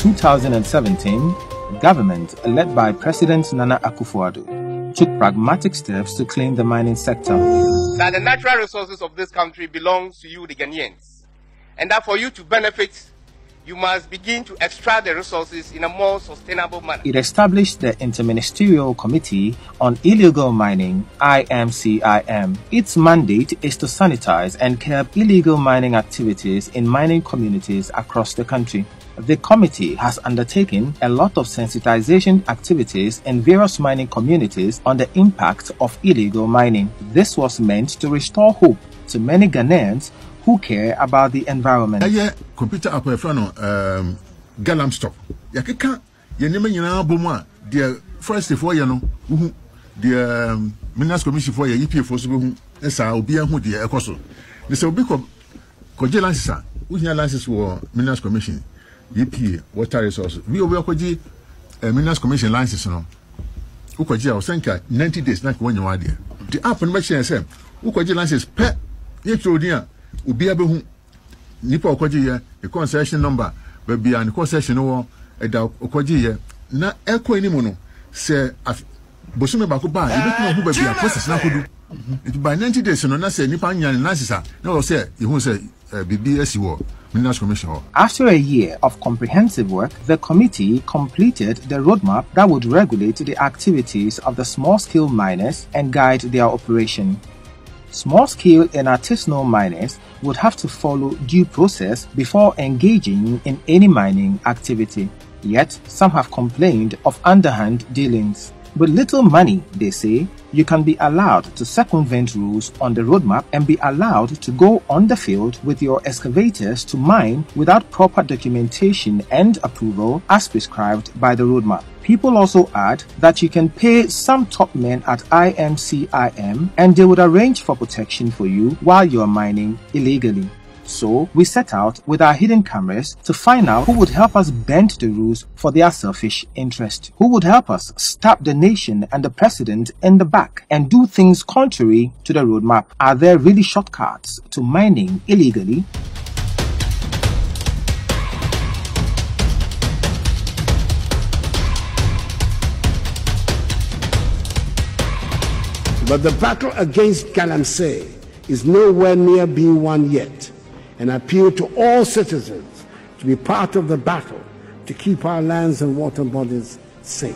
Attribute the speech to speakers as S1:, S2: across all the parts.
S1: 2017, government led by President Nana Akufo-Addo took pragmatic steps to clean the mining sector.
S2: That the natural resources of this country belongs to you, the Ghanaians, and that for you to benefit, you must begin to extract the resources in a more sustainable manner.
S1: It established the Interministerial Committee on Illegal Mining, IMCIM. Its mandate is to sanitize and curb illegal mining activities in mining communities across the country. The committee has undertaken a lot of sensitization activities in various mining communities on the impact of illegal mining. This was meant to restore hope to many Ghanaians who care about the environment.
S3: Computer app galamsey. Yakeka yenema nyina bomu the forest for ye no the minerals commission for ye EPF for so hu esa obi hu de ekoso. Ne se obi ko license a unya license for minerals commission EPA water resource. We obi akoji minerals commission license no. Ukoji a osanka 90 days na ko nya wa de. The app no be share say ukoji license pe ye trodian Ubi abehu nipa okoji ye the concession number baby and concession no eda okoji ye na eko enimu no se bosume ba ko ba e beku hu baby a process na kodu it by 90 days no na se nipa nya na sisa na o se e hu se bibi asiwo Minerals Commission.
S1: After a year of comprehensive work, the committee completed the roadmap that would regulate the activities of the small-scale miners and guide their operation. Small-scale and artisanal miners would have to follow due process before engaging in any mining activity. Yet, some have complained of underhand dealings. With little money, they say, you can be allowed to circumvent rules on the roadmap and be allowed to go on the field with your excavators to mine without proper documentation and approval as prescribed by the roadmap. People also add that you can pay some top men at IMCIM and they would arrange for protection for you while you are mining illegally. So, we set out with our hidden cameras to find out who would help us bend the rules for their selfish interest. Who would help us stab the nation and the president in the back and do things contrary to the roadmap. Are there really shortcuts to mining illegally?
S4: But the battle against galamsey is nowhere near being won yet, and I appeal to all citizens to be part of the battle to keep our lands and water bodies safe.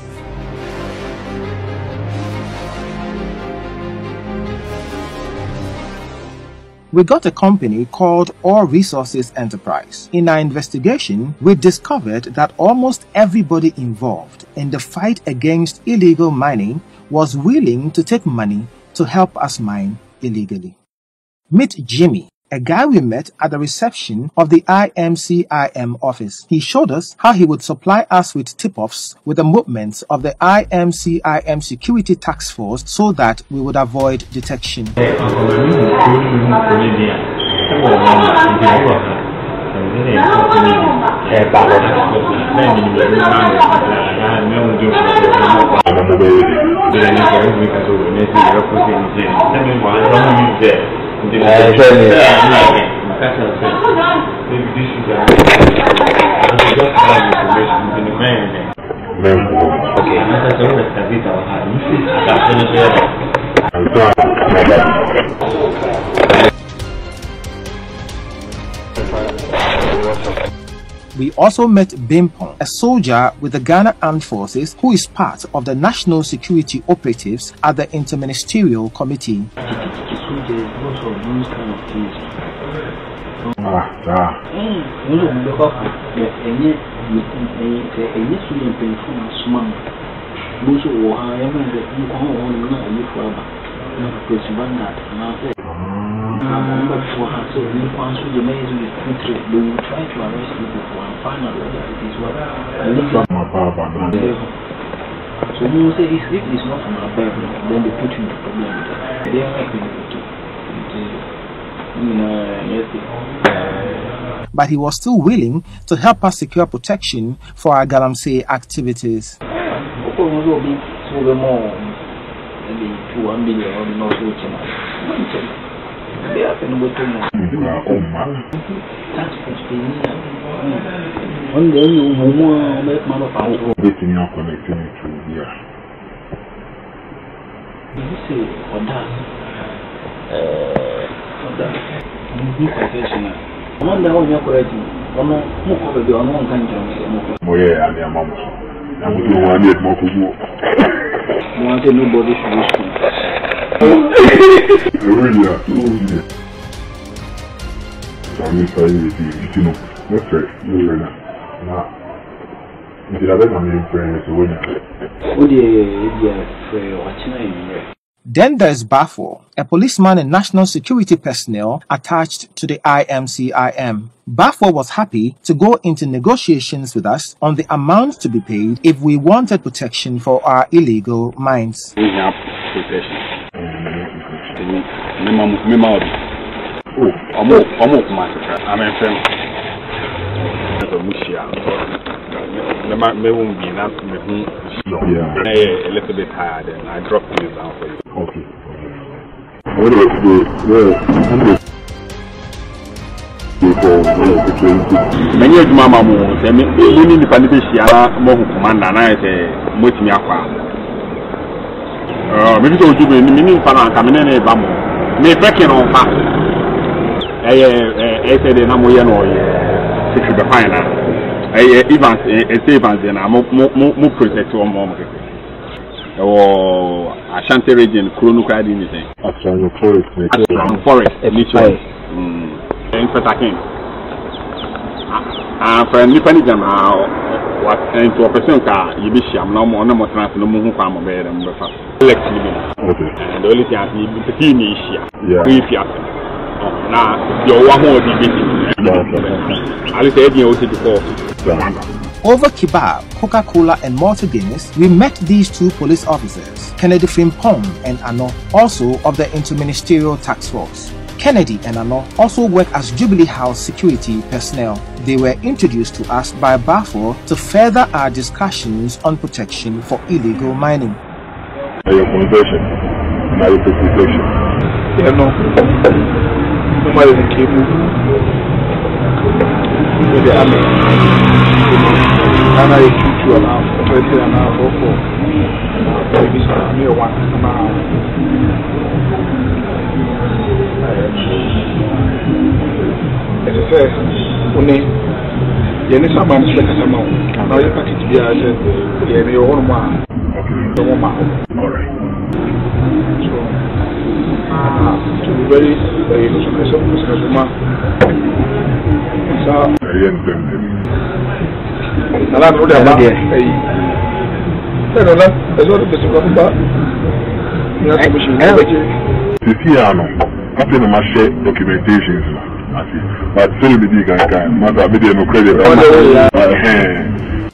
S1: We got a company called Ore Resources Enterprise. In our investigation, we discovered that almost everybody involved in the fight against illegal mining was willing to take money to help us mine illegally. Meet Jimmy, a guy we met at the reception of the IMCIM office. He showed us how he would supply us with tip-offs with the movements of the IMCIM security task force so that we would avoid detection. We also met Bimpong, a soldier with the Ghana Armed Forces who is part of the National Security Operatives at the Interministerial Committee.
S5: So you say if it's not from our Bible, then they put you in the problem with that. They are not going to
S1: but he was still willing to help us secure protection for our galamsey activities.
S5: On the more make man of our
S3: Betting your connecting to here.
S5: You say, for that, confession. I wonder how you're correct. On no more cover the on one country.
S3: Oh, yeah, and your mom. I would do one yet more.
S5: Wanted nobody should
S3: Really, I'm sorry, you know, that's right. Now, did I let my friend as a winner?
S1: Then there's Bafo, a policeman and national security personnel attached to the IMCIM. Bafo was happy to go into negotiations with us on the amount to be paid if we wanted protection for our illegal mines.
S6: We have protection. A little bit tired and I dropped things down for you.
S3: Okay. What about the
S6: many of Mamma Moon, many independent more commander, and I say, much me aqua. Maybe don't do any meaning for our coming in a bamboo. May breaking on fast. I said, I'm or six of the final. Evans, Evans, and I'm more protect one more. Or Ashanti region, Chronocride, anything. Forest, nature. In Patakin. For a Nippon Jam, what into a person car, you be sham no more trans no more farm of bed and breakfast. And the only thing I need to see me is now, you're one more division. I'll say you also before.
S1: Over kebab, Coca-Cola and Malta Guinness, we met these two police officers, Kennedy Frimpong and Ano, also of the Interministerial Task Force. Kennedy and Ano also work as Jubilee House security personnel. They were introduced to us by Bafo to further our discussions on protection for illegal mining.
S3: Your conversion, now your protection.
S7: Yeah, no. Nobody is capable. With the army. And I shoot you around, operating an hour or four. Maybe some near one amount. As I said, only Yenny Saman is like a amount. Now you package be as your own one. The woman.
S3: All right.
S7: So, to be very woman. And I know that as well as
S3: the documentations. But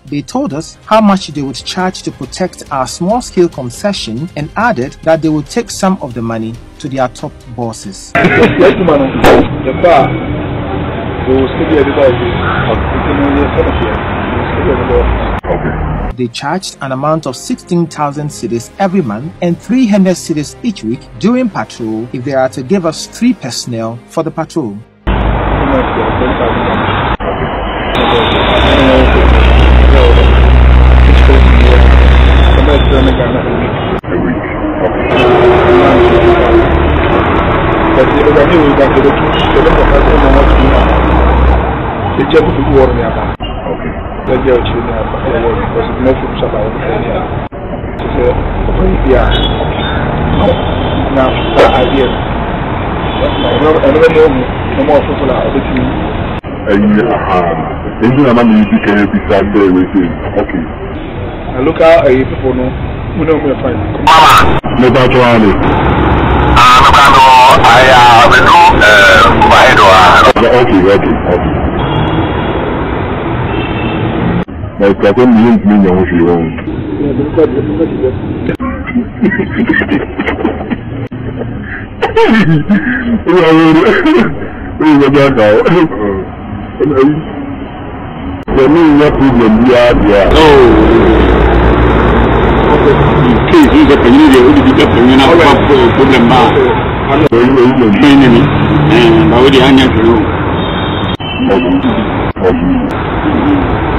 S1: They told us how much they would charge to protect our small-scale concession and added that they would take some of the money to their top bosses. They charged an amount of 16,000 cedis every month and 300 cedis each week during patrol if they are to give us 3 personnel for the patrol.
S7: Look how people know. We know me fine.
S6: Problem.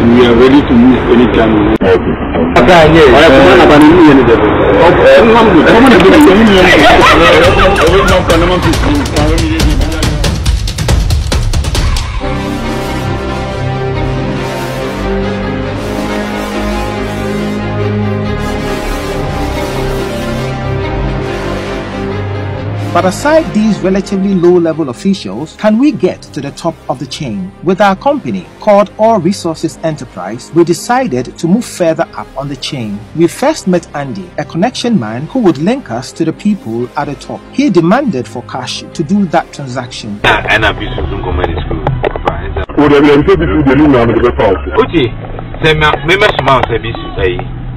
S6: We are ready to move anytime.
S1: But aside these relatively low-level officials, can we get to the top of the chain? With our company, called All Resources Enterprise, we decided to move further up on the chain. We first met Andy, a connection man who would link us to the people at the top. He demanded for cash to do that transaction.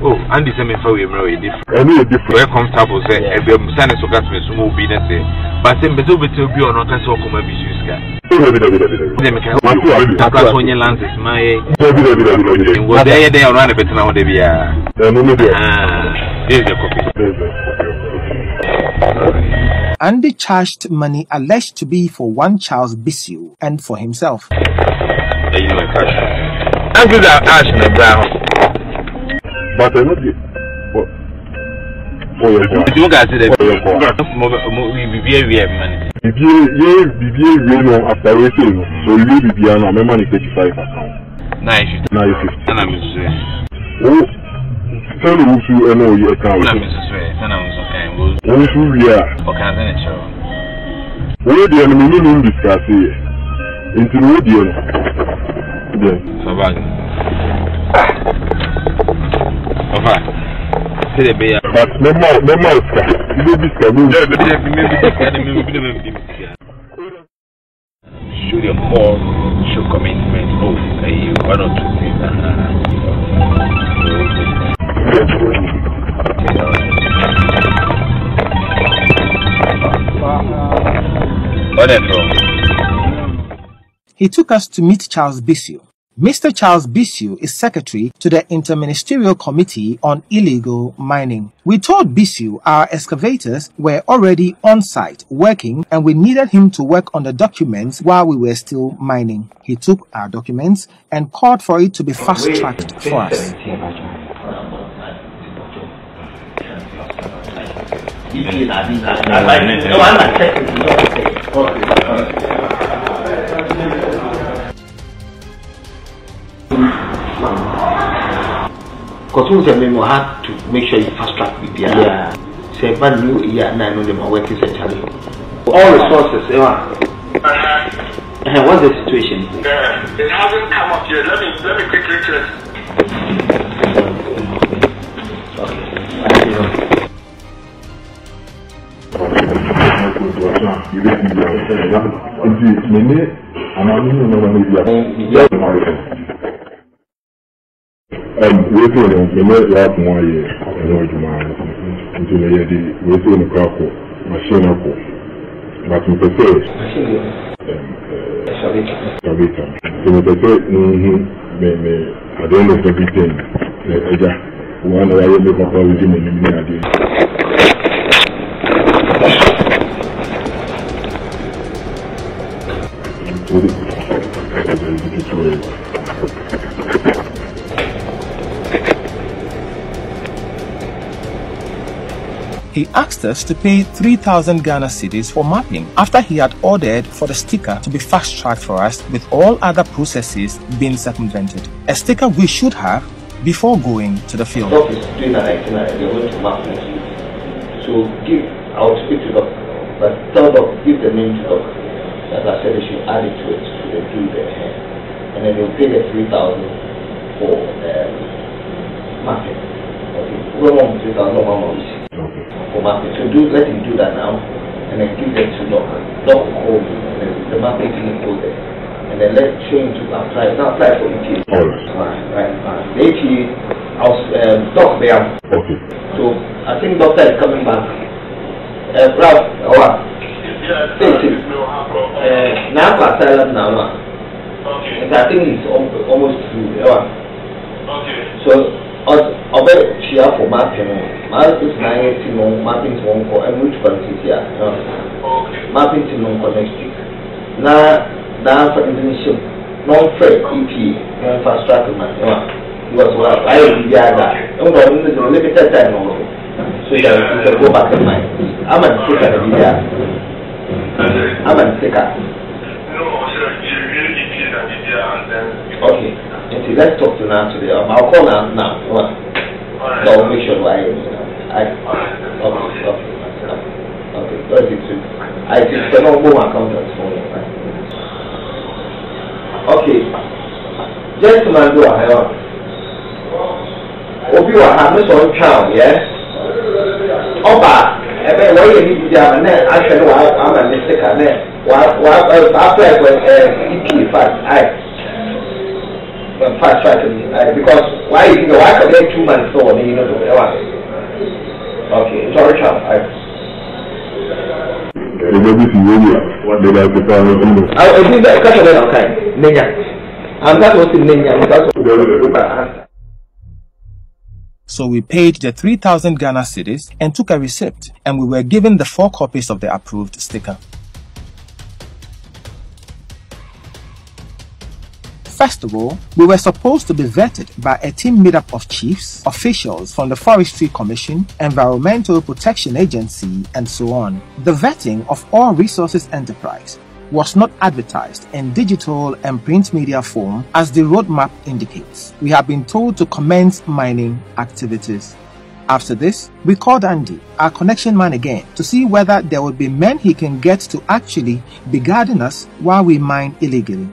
S8: Oh, Andy said, "Me for we different. Very comfortable. Say, if you sign a socket, me so be that say. But say, better be on not so come and be used. Them can that's when your lands is my. Was they around a bit now? They be here's your copy.
S1: Andy charged money alleged to be for one Charles Bissell and for himself.
S8: You know, cash. I'm good at ash and brown.
S3: But I know this.
S8: You guys say that we be money.
S3: After waiting, so you will be on my money 35 account.
S8: Nice. And I'm
S3: oh, tell you who know your account.
S8: And I'm okay.
S3: Who we are.
S8: Okay, then
S3: where the enemy discuss here. Into the audience.
S8: So bad.
S3: But no
S8: show them more, show commitment. Oh, one or two things.
S1: He took us to meet Charles Bissell. Mr. Charles Bissell is secretary to the Interministerial Committee on Illegal Mining. We told Bissell our excavators were already on site working and we needed him to work on the documents while we were still mining. He took our documents and called for it to be fast-tracked for us.
S9: Because we have to make sure you fast track with the say, but new year, and I know them are working centrally. All resources, what's the situation?
S10: It hasn't come up yet. Let me quickly check.
S11: We're doing the last 1 year, until the year, we're doing the car machine. But we prefer Savita. So we prefer at the end of everything, one way you make up all the
S1: He asked us to pay 3,000 Ghana cedis for mapping after he had ordered for the sticker to be fast-tracked for us with all other processes being circumvented. A sticker we should have before going to the field.
S9: Doc is doing an itinerary, they're going to map next week. So I'll speak to Doc, but tell Doc, give the name to Doc. As I said, they should add it to it so they do their hair. And then they'll pay the 3,000 for mapping. Okay. We want 3,000, no one wants. For mapping. So let him do that now and then give them to Doc. Doc will call me and then the mapping team will go there. And then let's train to apply. Now apply for EPA. Right. The EPA, Doc there.
S11: Okay.
S9: So I think Doctor is coming back. Ralph, now I think it's almost through.
S10: Okay.
S9: So I'll bet she have for mapping. Mapping mapping to one for and which quality here. Mapping to non for next week. Now for definition, non-fair EP, non-fast track man. He was what I will be that. No, limited time only. So you can go back in mind. I'm a sticker of the year. I'm a sticker. Okay. Let's talk to now today. I'll call now. I'll make sure I okay. That's it too. I think the no more accountants for you. Okay. Gentlemen, do I have? Obi wa have no so town, yes? Oba, where you need to have an action I'm a mistake and after EP fast fast tracking because why you know I could get 2 months so you know okay, sorry child. I think that question is okay. Nenya. I'm not going to Nenya.
S1: So we paid the 3,000 Ghana cedis and took a receipt, and we were given the 4 copies of the approved sticker. First of all, we were supposed to be vetted by a team made up of chiefs, officials from the Forestry Commission, Environmental Protection Agency, and so on. The vetting of All Resources Enterprise was not advertised in digital and print media form as the roadmap indicates. We have been told to commence mining activities. After this, we called Andy, our connection man again, to see whether there would be men he can get to actually be guarding us while we mine illegally.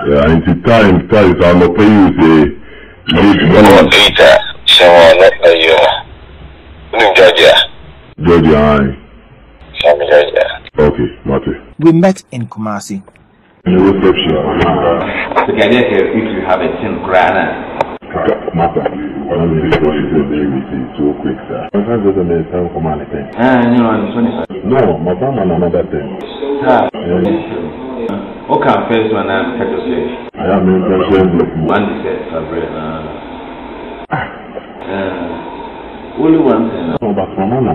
S11: Yeah, into time, I'm not paying you Georgia. Okay, Marty.
S1: We met in Kumasi.
S11: In the reception.
S8: If you have a 10 grand.
S11: Matter. So quick, sir. My friend doesn't make time for money. No, my family another thing.
S8: Okay, first one I'm
S11: I am in
S8: one said only one thing.
S11: Oh, but my mama.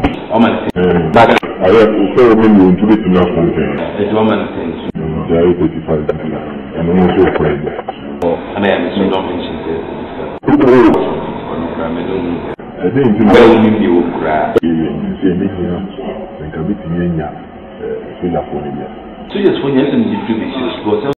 S8: But
S11: I have also been to be enough something.
S8: The woman thing.
S11: There is 85 and I'm also afraid.
S8: And I am so don't mention this.
S11: I think
S8: well in the Ukra.
S11: Then can be Soja for the year.
S8: So, yes, when you're in the